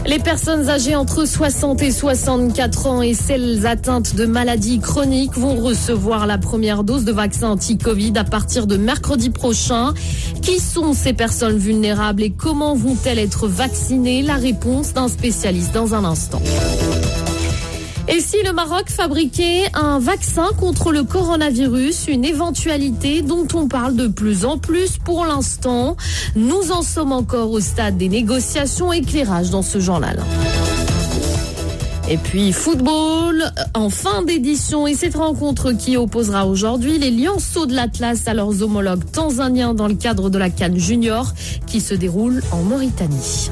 Les personnes âgées entre 60 et 64 ans et celles atteintes de maladies chroniques vont recevoir la première dose de vaccin anti-Covid à partir de mercredi prochain. Qui sont ces personnes vulnérables et comment vont-elles être vaccinées? La réponse d'un spécialiste dans un instant. Et si le Maroc fabriquait un vaccin contre le coronavirus, une éventualité dont on parle de plus en plus pour l'instant. Nous en sommes encore au stade des négociations. Éclairage dans ce journal. Et puis football, en fin d'édition, et cette rencontre qui opposera aujourd'hui les Lionceaux de l'Atlas à leurs homologues tanzaniens dans le cadre de la CAN Junior qui se déroule en Mauritanie.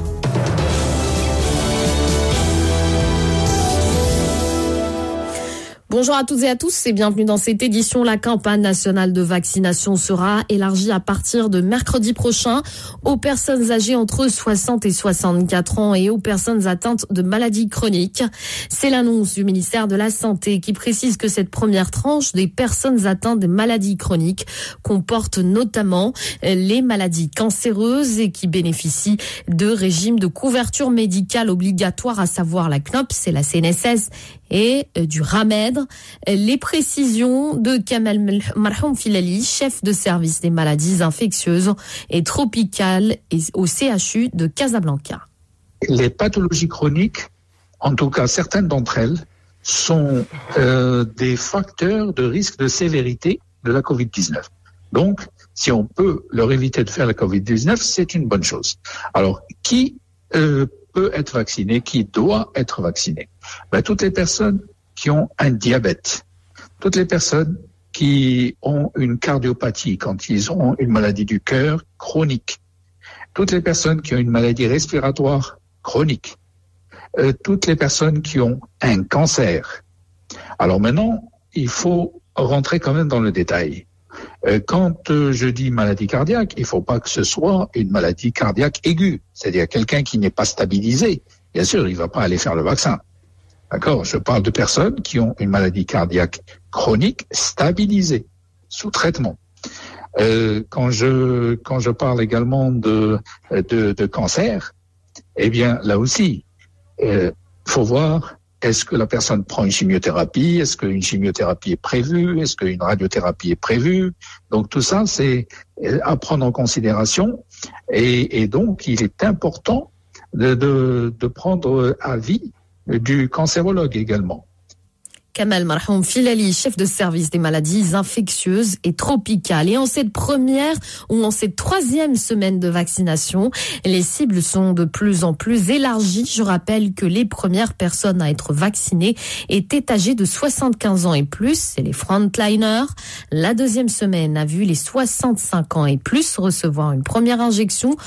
Bonjour à toutes et à tous et bienvenue dans cette édition. La campagne nationale de vaccination sera élargie à partir de mercredi prochain aux personnes âgées entre 60 et 64 ans et aux personnes atteintes de maladies chroniques. C'est l'annonce du ministère de la Santé qui précise que cette première tranche des personnes atteintes de maladies chroniques comporte notamment les maladies cancéreuses et qui bénéficient de régimes de couverture médicale obligatoire, à savoir la CNOPS et la CNSS et du RAMED. Les précisions de Kamel Marhoum Filali, chef de service des maladies infectieuses et tropicales au CHU de Casablanca. Les pathologies chroniques, en tout cas certaines d'entre elles, sont des facteurs de risque de sévérité de la Covid-19. Donc, si on peut leur éviter de faire la Covid-19, c'est une bonne chose. Alors, qui peut être vacciné, qui doit être vacciné? Toutes les personnes qui ont un diabète, toutes les personnes qui ont une cardiopathie, quand ils ont une maladie du cœur chronique, toutes les personnes qui ont une maladie respiratoire chronique, toutes les personnes qui ont un cancer. Alors maintenant, il faut rentrer quand même dans le détail. Quand je dis maladie cardiaque, il ne faut pas que ce soit une maladie cardiaque aiguë, c'est-à-dire quelqu'un qui n'est pas stabilisé. Bien sûr, il ne va pas aller faire le vaccin. D'accord? Je parle de personnes qui ont une maladie cardiaque chronique stabilisée, sous traitement. Quand je parle également de cancer, eh bien là aussi, faut voir, est-ce que la personne prend une chimiothérapie? Est-ce qu'une chimiothérapie est prévue? Est-ce qu'une radiothérapie est prévue? Donc tout ça, c'est à prendre en considération. Et donc, il est important de prendre avis du cancérologue également. Kamel Marhoum Filali, chef de service des maladies infectieuses et tropicales. Et en cette première ou en cette troisième semaine de vaccination, les cibles sont de plus en plus élargies. Je rappelle que les premières personnes à être vaccinées étaient âgées de 75 ans et plus, c'est les frontliners. La deuxième semaine a vu les 65 ans et plus recevoir une première injection.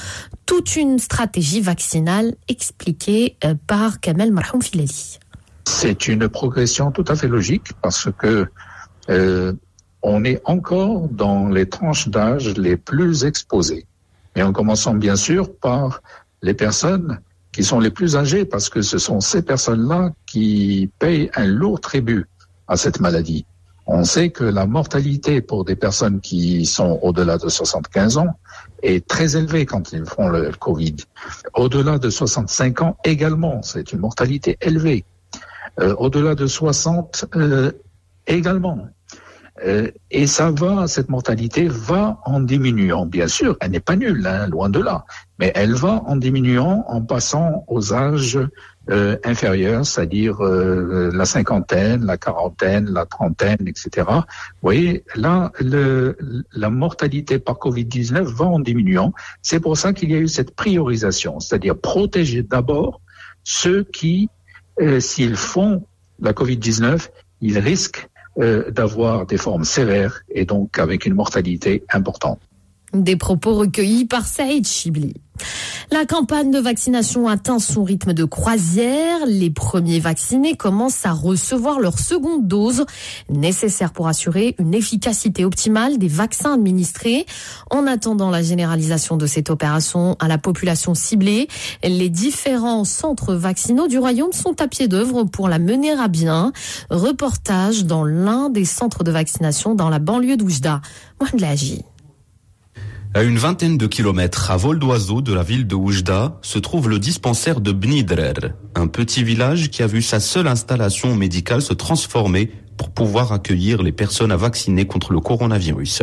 Toute une stratégie vaccinale expliquée par Kamel Marhoum Filali. C'est une progression tout à fait logique parce que on est encore dans les tranches d'âge les plus exposées. Et en commençant bien sûr par les personnes qui sont les plus âgées parce que ce sont ces personnes-là qui payent un lourd tribut à cette maladie. On sait que la mortalité pour des personnes qui sont au-delà de 75 ans est très élevée quand ils font le Covid. Au-delà de 65 ans également, c'est une mortalité élevée. Au-delà de 60 également. Et cette mortalité va en diminuant. Bien sûr, elle n'est pas nulle, loin de là. Mais elle va en diminuant en passant aux âges inférieurs, c'est-à-dire la cinquantaine, la quarantaine, la trentaine, etc. Vous voyez, là, la mortalité par Covid-19 va en diminuant. C'est pour ça qu'il y a eu cette priorisation, c'est-à-dire protéger d'abord ceux qui s'ils font la Covid-19, ils risquent d'avoir des formes sévères et donc avec une mortalité importante. Des propos recueillis par Saïd Chibli. La campagne de vaccination atteint son rythme de croisière. Les premiers vaccinés commencent à recevoir leur seconde dose, nécessaire pour assurer une efficacité optimale des vaccins administrés. En attendant la généralisation de cette opération à la population ciblée, les différents centres vaccinaux du royaume sont à pied d'œuvre pour la mener à bien. Reportage dans l'un des centres de vaccination dans la banlieue d'Oujda. Mohamed Laji. À une vingtaine de kilomètres à vol d'oiseau de la ville de Oujda se trouve le dispensaire de Bni Drer, un petit village qui a vu sa seule installation médicale se transformer pour pouvoir accueillir les personnes à vacciner contre le coronavirus.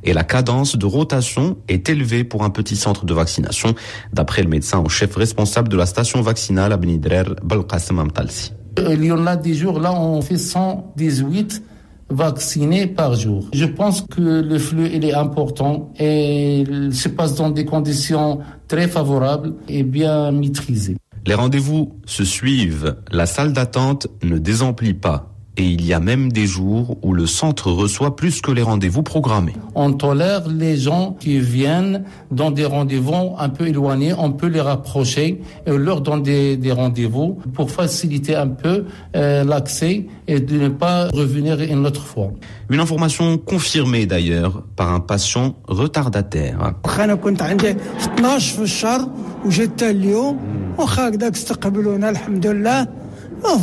Et la cadence de rotation est élevée pour un petit centre de vaccination, d'après le médecin en chef responsable de la station vaccinale à Bni Drer, Belqasem Amtalsi. Il y en a des jours, là, on fait 118 vaccinés par jour. Je pense que le flux, il est important et il se passe dans des conditions très favorables et bien maîtrisées. Les rendez-vous se suivent, la salle d'attente ne désemplit pas. Et il y a même des jours où le centre reçoit plus que les rendez-vous programmés. On tolère les gens qui viennent dans des rendez-vous un peu éloignés, on peut les rapprocher et leur donner des rendez-vous pour faciliter un peu l'accès et de ne pas revenir une autre fois. Une information confirmée d'ailleurs par un patient retardataire.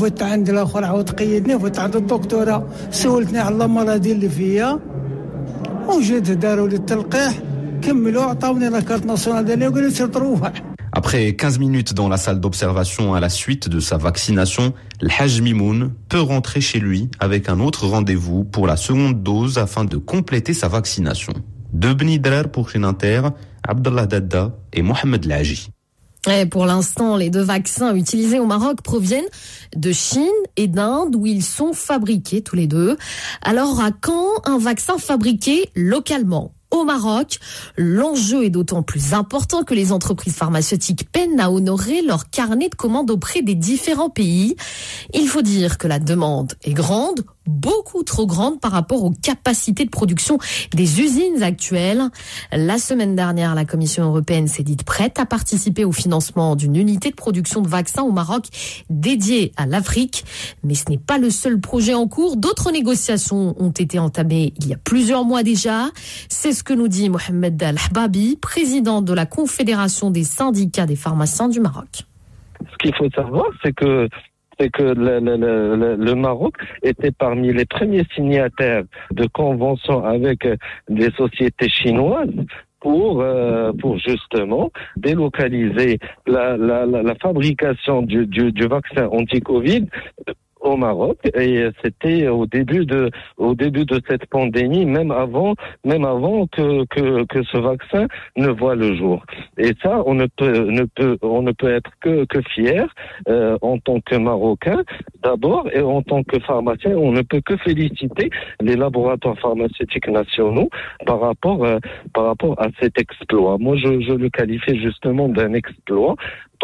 فوت عند الاخر عاود قيدني فوت عند الدكتوره سولتني على المرض اللي فيا وجيت داروا لي التلقيح كملوا عطاوني لا كارت ناسيونال ديالي وقالوا لي تروح. Après 15 minutes dans la salle d'observation à la suite de sa vaccination, le Haj Mimoun peut rentrer chez lui avec un autre rendez-vous pour la seconde dose afin de compléter sa vaccination. De Bni Drer pour Chaîne Inter, Abdallah Dadda et Mohamed Laji. Et pour l'instant, les deux vaccins utilisés au Maroc proviennent de Chine et d'Inde où ils sont fabriqués tous les deux. Alors à quand un vaccin fabriqué localement ? Au Maroc, l'enjeu est d'autant plus important que les entreprises pharmaceutiques peinent à honorer leur carnet de commandes auprès des différents pays. Il faut dire que la demande est grande, beaucoup trop grande par rapport aux capacités de production des usines actuelles. La semaine dernière, la Commission européenne s'est dite prête à participer au financement d'une unité de production de vaccins au Maroc dédiée à l'Afrique. Mais ce n'est pas le seul projet en cours. D'autres négociations ont été entamées il y a plusieurs mois déjà. C'est ce que nous dit Mohamed Al-Hbabi, président de la Confédération des syndicats des pharmaciens du Maroc. Ce qu'il faut savoir, c'est que le Maroc était parmi les premiers signataires de conventions avec des sociétés chinoises pour justement délocaliser la fabrication du vaccin anti-Covid au Maroc, et c'était au début de cette pandémie, même avant que ce vaccin ne voit le jour. Et ça, on ne peut être que fier en tant que Marocain d'abord, et en tant que pharmacien, on ne peut que féliciter les laboratoires pharmaceutiques nationaux par rapport à cet exploit. Moi, je le qualifie justement d'un exploit.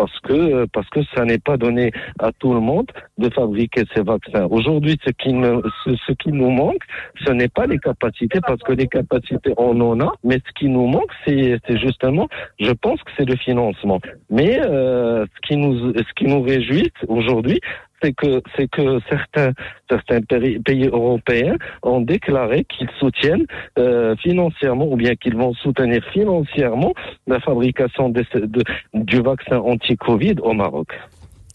Parce que ça n'est pas donné à tout le monde de fabriquer ces vaccins. Aujourd'hui, ce qui nous manque, ce n'est pas les capacités, parce que les capacités on en a, mais ce qui nous manque, c'est justement, je pense que c'est le financement. Mais ce qui nous réjouit aujourd'hui, c'est que certains pays européens ont déclaré qu'ils soutiennent financièrement, ou bien qu'ils vont soutenir financièrement la fabrication du vaccin anti-Covid au Maroc.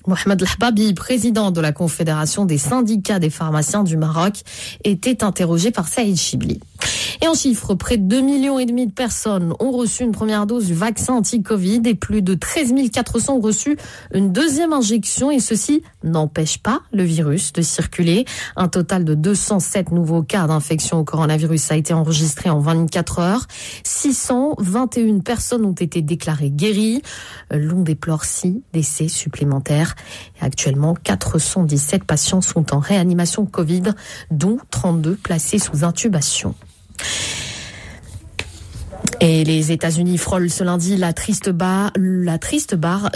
Mohamed Al-Hbabi, président de la Confédération des syndicats des pharmaciens du Maroc, était interrogé par Saïd Chibli. Et en chiffres, près de 2,5 millions de personnes ont reçu une première dose du vaccin anti-Covid et plus de 13 400 ont reçu une deuxième injection, et ceci n'empêche pas le virus de circuler. Un total de 207 nouveaux cas d'infection au coronavirus a été enregistré en 24 heures. 621 personnes ont été déclarées guéries. L'on déplore 6 décès supplémentaires. Et actuellement, 417 patients sont en réanimation Covid, dont 32 placés sous intubation. Et les États-Unis frôlent ce lundi la triste barre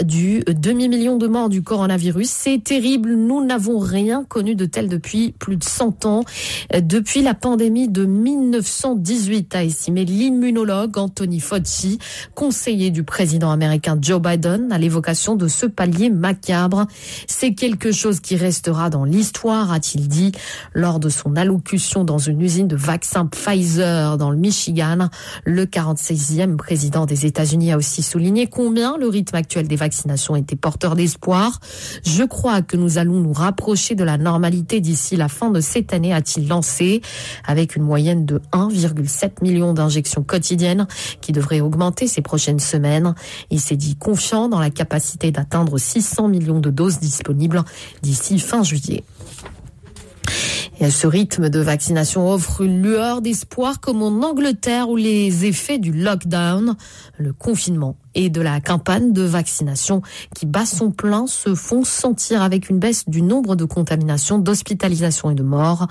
du demi-million de morts du coronavirus. C'est terrible, nous n'avons rien connu de tel depuis plus de 100 ans. Depuis la pandémie de 1918, a estimé l'immunologue Anthony Fauci, conseiller du président américain Joe Biden, à l'évocation de ce palier macabre. C'est quelque chose qui restera dans l'histoire, a-t-il dit lors de son allocution dans une usine de vaccins Pfizer dans le Michigan. Le 40 76e président des États-Unis a aussi souligné combien le rythme actuel des vaccinations était porteur d'espoir. Je crois que nous allons nous rapprocher de la normalité d'ici la fin de cette année, a-t-il lancé, avec une moyenne de 1,7 million d'injections quotidiennes qui devrait augmenter ces prochaines semaines. Il s'est dit confiant dans la capacité d'atteindre 600 millions de doses disponibles d'ici fin juillet. Et ce rythme de vaccination offre une lueur d'espoir comme en Angleterre où les effets du lockdown, le confinement et de la campagne de vaccination qui bat son plein se font sentir avec une baisse du nombre de contaminations, d'hospitalisations et de morts.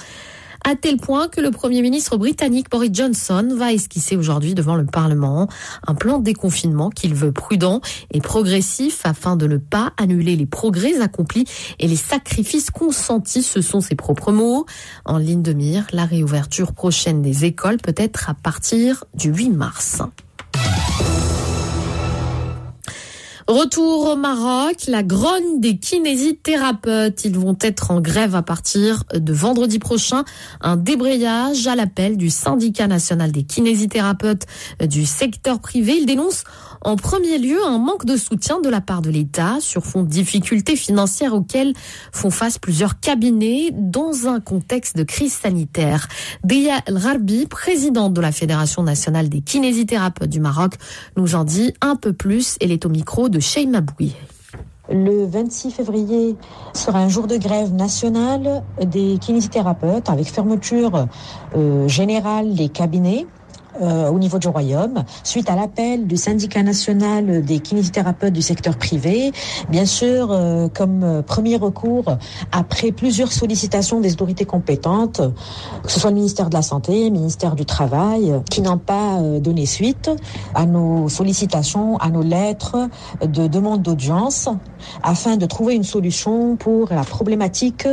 À tel point que le Premier ministre britannique Boris Johnson va esquisser aujourd'hui devant le Parlement un plan de déconfinement qu'il veut prudent et progressif afin de ne pas annuler les progrès accomplis et les sacrifices consentis, ce sont ses propres mots. En ligne de mire, la réouverture prochaine des écoles peut être à partir du 8 mars. Retour au Maroc, la grogne des kinésithérapeutes. Ils vont être en grève à partir de vendredi prochain. Un débrayage à l'appel du syndicat national des kinésithérapeutes du secteur privé. Ils dénoncent en premier lieu un manque de soutien de la part de l'État sur fond de difficultés financières auxquelles font face plusieurs cabinets dans un contexte de crise sanitaire. Deya El Gharbi, présidente de la Fédération nationale des kinésithérapeutes du Maroc, nous en dit un peu plus. Elle est au micro de Sheima Bouye. Le 26 février sera un jour de grève nationale des kinésithérapeutes avec fermeture générale des cabinets au niveau du Royaume, suite à l'appel du syndicat national des kinésithérapeutes du secteur privé, bien sûr comme premier recours après plusieurs sollicitations des autorités compétentes, que ce soit le ministère de la Santé, le ministère du Travail, qui n'ont pas donné suite à nos sollicitations, à nos lettres de demande d'audience, afin de trouver une solution pour la problématique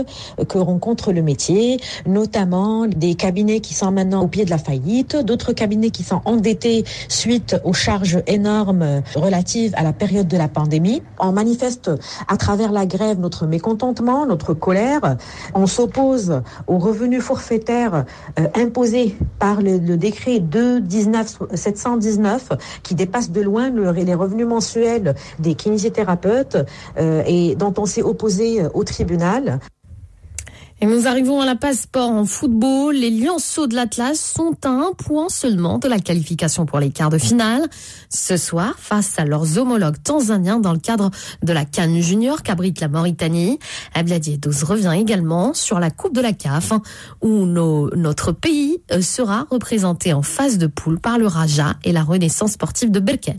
que rencontre le métier, notamment des cabinets qui sont maintenant au pied de la faillite, d'autres cabinets qui sont endettés suite aux charges énormes relatives à la période de la pandémie. On manifeste à travers la grève notre mécontentement, notre colère. On s'oppose aux revenus forfaitaires imposés par le décret 719 qui dépasse de loin les revenus mensuels des kinésithérapeutes et dont on s'est opposé au tribunal. Et nous arrivons à la passe-sport en football. Les Lionceaux de l'Atlas sont à 1 point seulement de la qualification pour les quarts de finale. Ce soir, face à leurs homologues tanzaniens dans le cadre de la CAN Junior qu'abrite la Mauritanie. Abladi 12 revient également sur la Coupe de la CAF où notre pays sera représenté en phase de poule par le Raja et la Renaissance sportive de Berkane.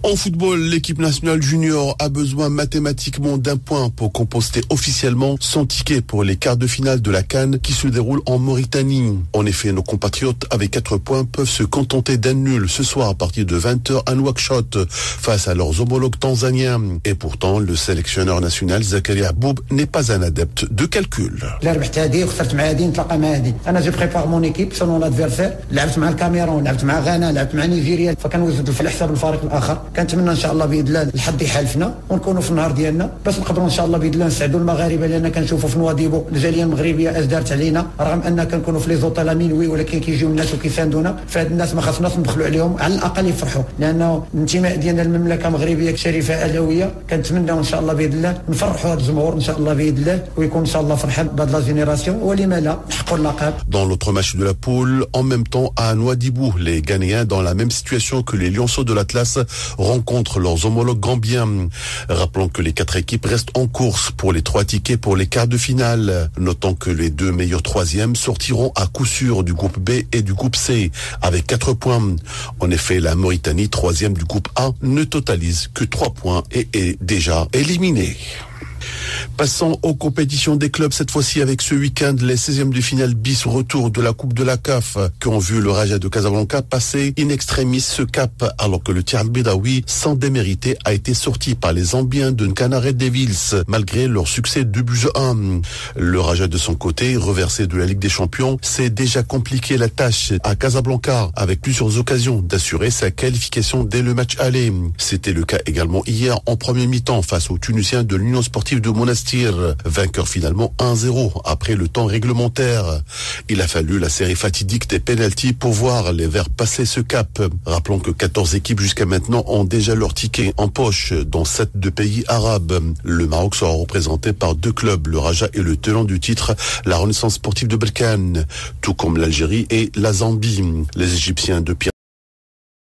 En football, l'équipe nationale junior a besoin mathématiquement d'un point pour composter officiellement son ticket pour les quarts de finale de la CAN qui se déroule en Mauritanie. En effet, nos compatriotes avec 4 points peuvent se contenter d'un nul ce soir à partir de 20h à Nouakchott face à leurs homologues tanzaniens. Et pourtant, le sélectionneur national Zakaria Boub n'est pas un adepte de calcul. Je prépare mon équipe selon l'adversaire. لعبت مع الكاميرون، لعبت مع غانا، لعبت مع نيجيريا، فكنوجدوا في الحساب الفريق الاخر. كنتمنى ان شاء الله باذن الله الحد يحالفنا ونكونوا في النهار ديالنا باش نقدروا ان شاء الله باذن الله نسعدوا المغاربه لان كنشوفوا في نواديبو الجاليه المغربيه اش دارت علينا رغم ان كنكونوا في لي زوطال مينوي ولكن كيجيو الناس وكيساندونا فهاد الناس ما خاصناش نبخلوا عليهم على الاقل يفرحوا لانه الانتماء ديالنا للمملكه مغربيه شريفه علويه كنتمنى ان شاء الله باذن الله نفرحوا هذا الجمهور ان شاء الله باذن الله ويكون ان شاء الله فرحان بهاد لا جينيراسيون ولما لا نحققوا اللقب. Dans l'autre match de la poule, en même temps à Nouadhibou, les Ghanéens dans la même situation que les Lionceaux de l'Atlas rencontrent leurs homologues gambiens. Rappelons que les 4 équipes restent en course pour les 3 tickets pour les quarts de finale. Notons que les 2 meilleurs 3e sortiront à coup sûr du groupe B et du groupe C avec 4 points. En effet, la Mauritanie, 3e du groupe A, ne totalise que 3 points et est déjà éliminée. Passons aux compétitions des clubs, cette fois-ci avec ce week-end les 16e de finale bis retour de la Coupe de la CAF qui ont vu le Raja de Casablanca passer in extremis ce cap alors que le Tial Bedaoui, sans démériter, a été sorti par les Zambiens de Nkanare Devils malgré leur succès 2-1. Le Raja de son côté, reversé de la Ligue des Champions, s'est déjà compliqué la tâche à Casablanca avec plusieurs occasions d'assurer sa qualification dès le match aller. C'était le cas également hier en premier mi-temps face aux Tunisiens de l'Union sportive de Monastir Monastir, vainqueur finalement 1-0 après le temps réglementaire. Il a fallu la série fatidique des pénaltys pour voir les Verts passer ce cap. Rappelons que 14 équipes jusqu'à maintenant ont déjà leur ticket en poche, dont 7 de pays arabes. Le Maroc sera représenté par 2 clubs, le Raja et le tenant du titre, la Renaissance sportive de Berkane, tout comme l'Algérie et la Zambie. Les Égyptiens de Pierre